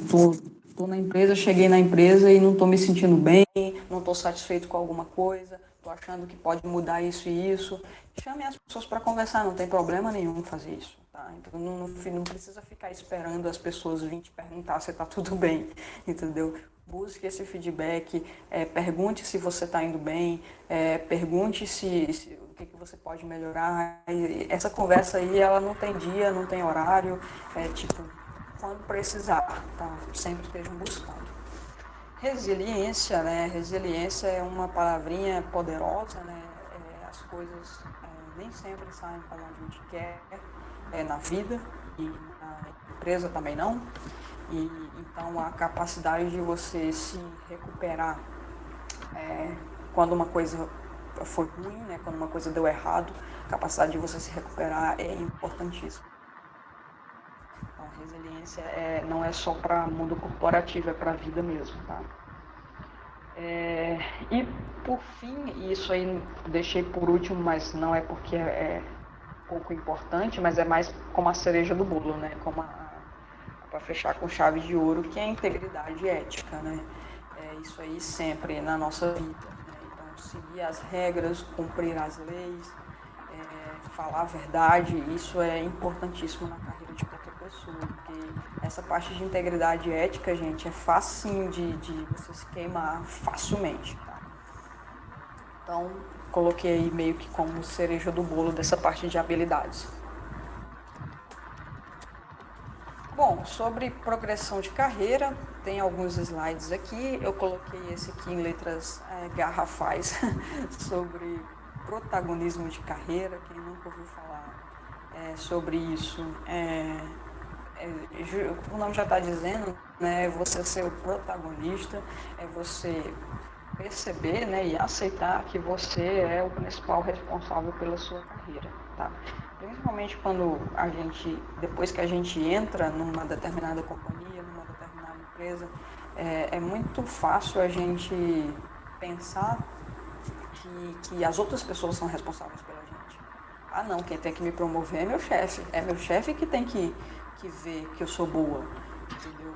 tô na empresa, cheguei na empresa e não estou me sentindo bem, não estou satisfeito com alguma coisa, estou achando que pode mudar isso e isso. Chame as pessoas para conversar, não tem problema nenhum fazer isso, tá? Então, não precisa ficar esperando as pessoas virem te perguntar se está tudo bem, entendeu? Busque esse feedback, pergunte se você está indo bem, pergunte o que você pode melhorar. E essa conversa aí, ela não tem dia, não tem horário, quando precisar, tá? Sempre estejam buscando. Resiliência, né? Resiliência é uma palavrinha poderosa, né? As coisas nem sempre saem como a gente quer na vida e na empresa também não. E então a capacidade de você se recuperar quando uma coisa foi ruim, né? Quando uma coisa deu errado, a capacidade de você se recuperar é importantíssima. Então, a resiliência não é só para o mundo corporativo, é para a vida mesmo, tá? E por fim, isso aí deixei por último, mas não é porque é pouco importante, mas é mais como a cereja do bolo, né? Para fechar com chave de ouro, que é a integridade ética, né? Isso aí sempre na nossa vida, né? Então, seguir as regras, cumprir as leis, falar a verdade, isso é importantíssimo na carreira de qualquer pessoa, porque essa parte de integridade ética, gente, é facinho de você se queimar facilmente, tá? Então, coloquei aí meio que como cereja do bolo dessa parte de habilidades. Bom, sobre progressão de carreira, tem alguns slides aqui. Eu coloquei esse aqui em letras garrafais sobre protagonismo de carreira. Quem nunca ouviu falar sobre isso, o nome já está dizendo, né? Você ser o protagonista, é você perceber, né, e aceitar que você é o principal responsável pela sua carreira, tá? Principalmente depois que a gente entra numa determinada companhia, numa determinada empresa, é muito fácil a gente pensar que as outras pessoas são responsáveis pela gente. Ah, não, quem tem que me promover é meu chefe que tem que ver que eu sou boa, entendeu?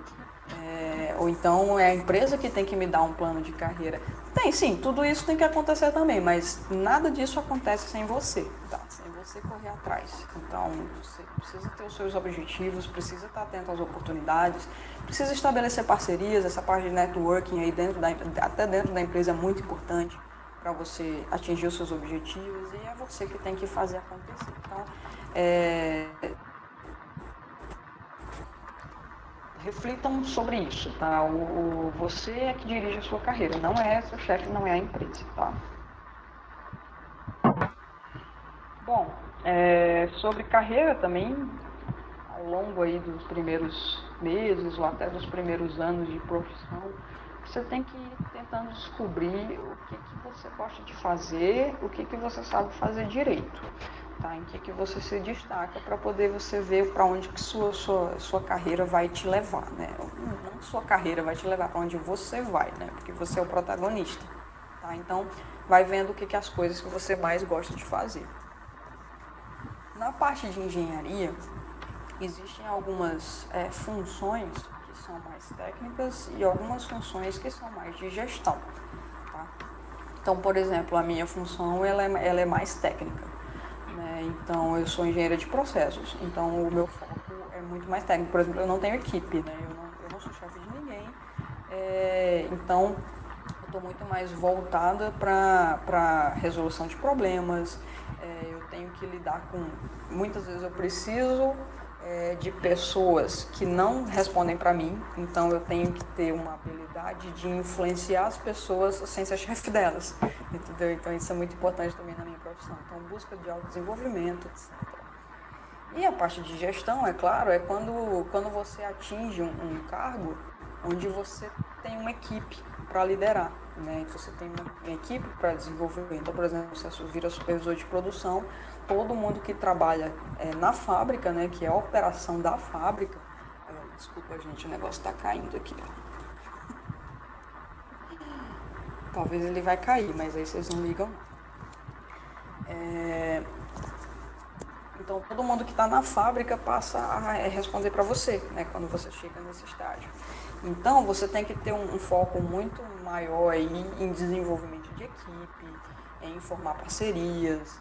Ou então é a empresa que tem que me dar um plano de carreira. Tem, sim, tudo isso tem que acontecer também, mas nada disso acontece sem você, tá? Sem você correr atrás. Então, você precisa ter os seus objetivos, precisa estar atento às oportunidades, precisa estabelecer parcerias, essa parte de networking aí até dentro da empresa é muito importante para você atingir os seus objetivos, e é você que tem que fazer acontecer. Então, reflitam sobre isso, tá? Você é que dirige a sua carreira, não é seu chefe, não é a empresa, tá? Bom, sobre carreira também, ao longo aí dos primeiros meses ou até dos primeiros anos de profissão, você tem que ir tentando descobrir o que você gosta de fazer, o que você sabe fazer direito, tá? Em que você se destaca, para poder você ver para onde que sua carreira vai te levar, né? Não sua carreira vai te levar, para onde você vai, né? Porque você é o protagonista, tá? tá? Então, vai vendo o que as coisas que você mais gosta de fazer. Na parte de engenharia, existem algumas funções que são mais técnicas e algumas funções que são mais de gestão, tá? Então, por exemplo, a minha função ela é mais técnica, né? Então, eu sou engenheira de processos, então o meu foco é muito mais técnico. Por exemplo, eu não tenho equipe, né? Eu não sou chefe de ninguém, então eu estou muito mais voltada para resolução de problemas. Eu tenho que lidar com, muitas vezes eu preciso de pessoas que não respondem para mim, então eu tenho que ter uma habilidade de influenciar as pessoas sem ser chefe delas, entendeu? Então isso é muito importante também na minha profissão. Então, busca de autodesenvolvimento, etc. E a parte de gestão, é claro, é quando você atinge um cargo onde você tem uma equipe para liderar, né? Você tem uma equipe para desenvolver. Então, por exemplo, se você vira supervisor de produção, todo mundo que trabalha na fábrica, né, que é a operação da fábrica. Desculpa, gente, o negócio está caindo aqui. Talvez ele vai cair, mas aí vocês não ligam. Então, todo mundo que está na fábrica passa a responder para você, né, quando você chega nesse estágio. Então, você tem que ter um foco muito maior aí em desenvolvimento de equipe, em formar parcerias,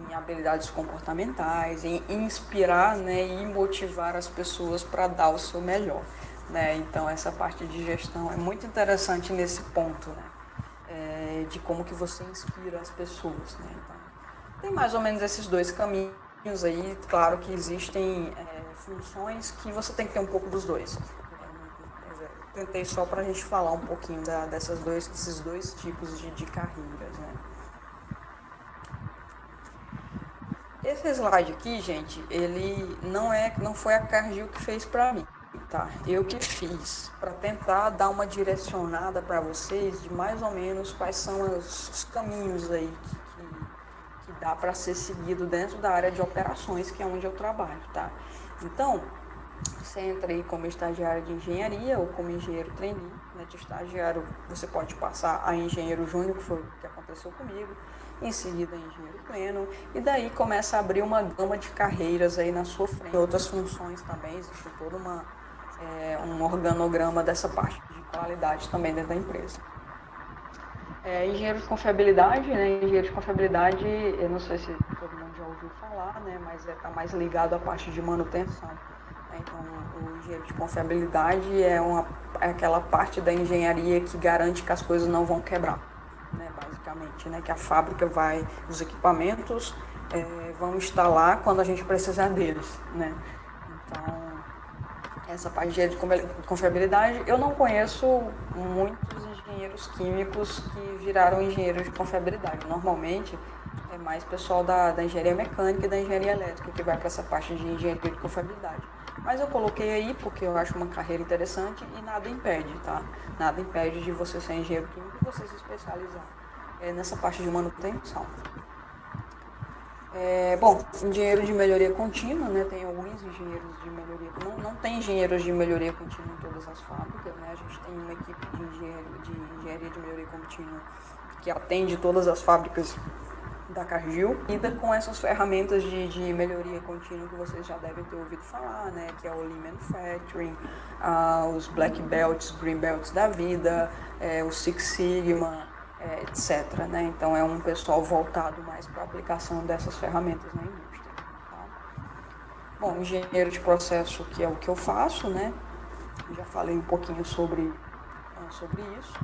em habilidades comportamentais, em inspirar, né, e motivar as pessoas para dar o seu melhor, né? Então, essa parte de gestão é muito interessante nesse ponto, né, de como que você inspira as pessoas, né? Então, tem mais ou menos esses dois caminhos aí. Claro que existem funções que você tem que ter um pouco dos dois. Tentei só para a gente falar um pouquinho desses dois tipos de carreiras, né? Esse slide aqui, gente, ele não foi a Cargill que fez para mim, tá? Eu que fiz para tentar dar uma direcionada para vocês de mais ou menos quais são os caminhos aí que dá para ser seguido dentro da área de operações, que é onde eu trabalho, tá? Então, você entra aí como estagiário de engenharia ou como engenheiro trainee, né? De estagiário você pode passar a engenheiro júnior, que foi o que aconteceu comigo, em seguida engenheiro pleno, e daí começa a abrir uma gama de carreiras aí na sua frente. Outras funções também, existe todo um organograma dessa parte de qualidade também dentro da empresa. Engenheiro de confiabilidade, né? Engenheiro de confiabilidade, eu não sei se todo mundo já ouviu falar, né? Mas está mais ligado à parte de manutenção. Então, o engenheiro de confiabilidade é aquela parte da engenharia que garante que as coisas não vão quebrar, né? Basicamente, né? Que a fábrica os equipamentos vão estar lá quando a gente precisar deles, né? Então, essa parte de confiabilidade, eu não conheço muitos engenheiros químicos que viraram engenheiros de confiabilidade. Normalmente, é mais pessoal da engenharia mecânica e da engenharia elétrica que vai para essa parte de engenharia de confiabilidade. Mas eu coloquei aí porque eu acho uma carreira interessante e nada impede, tá? Nada impede de você ser engenheiro químico e você se especializar nessa parte de manutenção. Bom, engenheiro de melhoria contínua, né? Tem alguns engenheiros de melhoria. Não tem engenheiros de melhoria contínua em todas as fábricas, né? A gente tem uma equipe de engenharia de melhoria contínua que atende todas as fábricas da Cargill, lida com essas ferramentas de melhoria contínua que vocês já devem ter ouvido falar, né? Que é o Lean Manufacturing, os Black Belts, Green Belts da vida, o Six Sigma, etc, né? Então é um pessoal voltado mais para a aplicação dessas ferramentas na indústria, tá? Bom, engenheiro de processo, que é o que eu faço, né? Já falei um pouquinho sobre isso,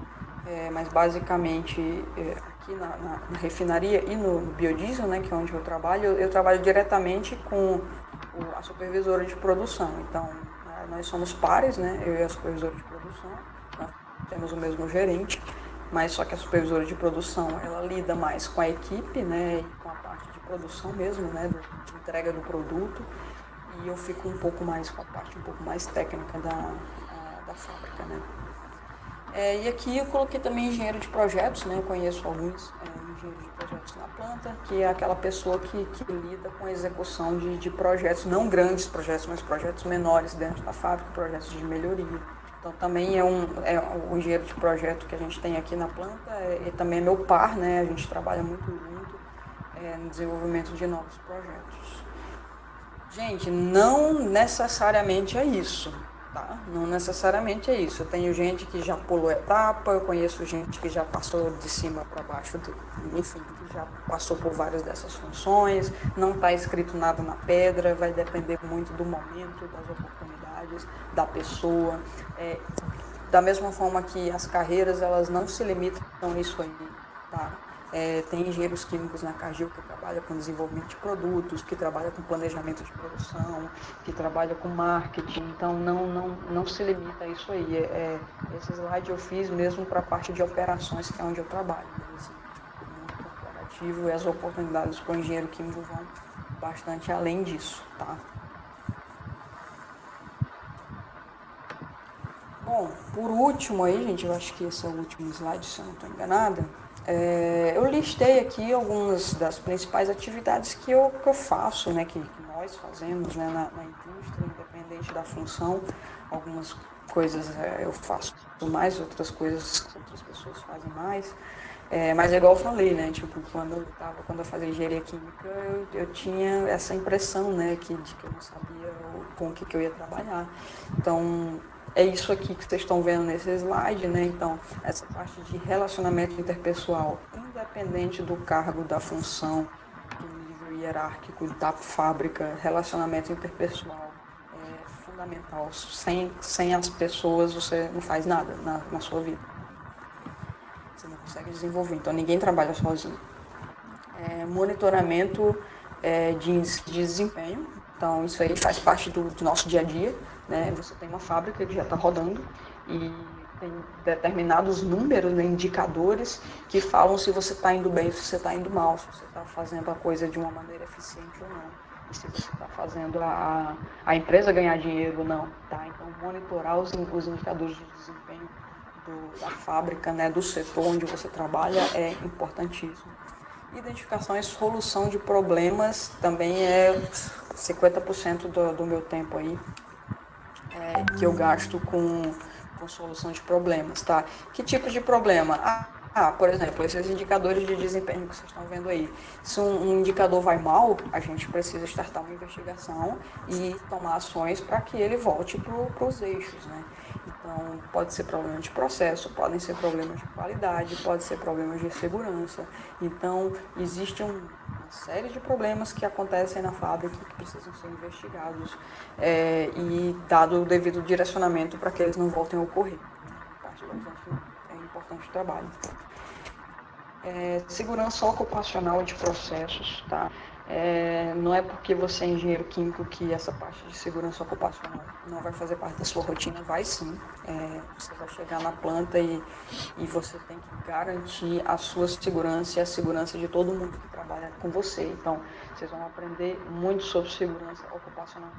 mas basicamente aqui na refinaria e no biodiesel, né, que é onde eu trabalho diretamente com a supervisora de produção. Então, nós somos pares, né? Eu e a supervisora de produção, nós temos o mesmo gerente, mas só que a supervisora de produção, ela lida mais com a equipe, né, e com a parte de produção mesmo, né, de entrega do produto, e eu fico um pouco mais com a parte um pouco mais técnica da fábrica, né. E aqui eu coloquei também engenheiro de projetos, né, eu conheço alguns engenheiros de projetos na planta, que é aquela pessoa que lida com a execução de projetos, não grandes projetos, mas projetos menores dentro da fábrica, projetos de melhoria, Então também é o engenheiro de projeto que a gente tem aqui na planta, e também é meu par, né? A gente trabalha muito junto no desenvolvimento de novos projetos. Gente, não necessariamente é isso, tá? Não necessariamente é isso. Eu tenho gente que já pulou etapa, eu conheço gente que já passou de cima para baixo, enfim, que já passou por várias dessas funções. Não está escrito nada na pedra, vai depender muito do momento, das oportunidades, da pessoa. Da mesma forma que as carreiras, elas não se limitam a isso aí, tá? Tem engenheiros químicos na Cargill que trabalham com desenvolvimento de produtos, que trabalham com planejamento de produção, que trabalham com marketing, então não se limita a isso aí. Esse slide eu fiz mesmo para a parte de operações, que é onde eu trabalho, mas, assim, o mundo corporativo e as oportunidades para o engenheiro químico vão bastante além disso, tá? Bom, por último aí, gente, eu acho que esse é o último slide, se eu não estou enganada. Eu listei aqui algumas das principais atividades que eu faço, né, que nós fazemos, né, na indústria, independente da função. Algumas coisas eu faço mais, outras coisas outras pessoas fazem mais. Mas é igual eu falei, né, tipo, quando eu fazia engenharia química, eu tinha essa impressão, né, de que eu não sabia com o que eu ia trabalhar. Então, é isso aqui que vocês estão vendo nesse slide, né? Então, essa parte de relacionamento interpessoal, independente do cargo, da função, do nível hierárquico da fábrica, relacionamento interpessoal é fundamental. Sem as pessoas, você não faz nada na sua vida. Você não consegue desenvolver. Então, ninguém trabalha sozinho. Monitoramento de índice de desempenho. Então, isso aí faz parte do nosso dia a dia, né? Você tem uma fábrica que já está rodando e tem determinados números, né, indicadores que falam se você está indo bem, se você está indo mal, se você está fazendo a coisa de uma maneira eficiente ou não, e se você está fazendo a empresa ganhar dinheiro ou não, tá? Então, monitorar os indicadores de desempenho da fábrica, né, do setor onde você trabalha é importantíssimo. Identificação e solução de problemas também é 50% do meu tempo aí, que eu gasto com solução de problemas, tá? Que tipo de problema? Por exemplo, esses indicadores de desempenho que vocês estão vendo aí. Se um indicador vai mal, a gente precisa startar uma investigação e tomar ações para que ele volte para os eixos, né? Então, pode ser problema de processo, podem ser problemas de qualidade, pode ser problemas de segurança. Então, existe uma série de problemas que acontecem na fábrica que precisam ser investigados e dado o devido direcionamento para que eles não voltem a ocorrer. Parte bastante importante do trabalho. Segurança ocupacional de processos, tá? Não é porque você é engenheiro químico que essa parte de segurança ocupacional não vai fazer parte da sua rotina, vai sim. Você vai chegar na planta e você tem que garantir a sua segurança e a segurança de todo mundo que trabalha com você. Então, vocês vão aprender muito sobre segurança ocupacional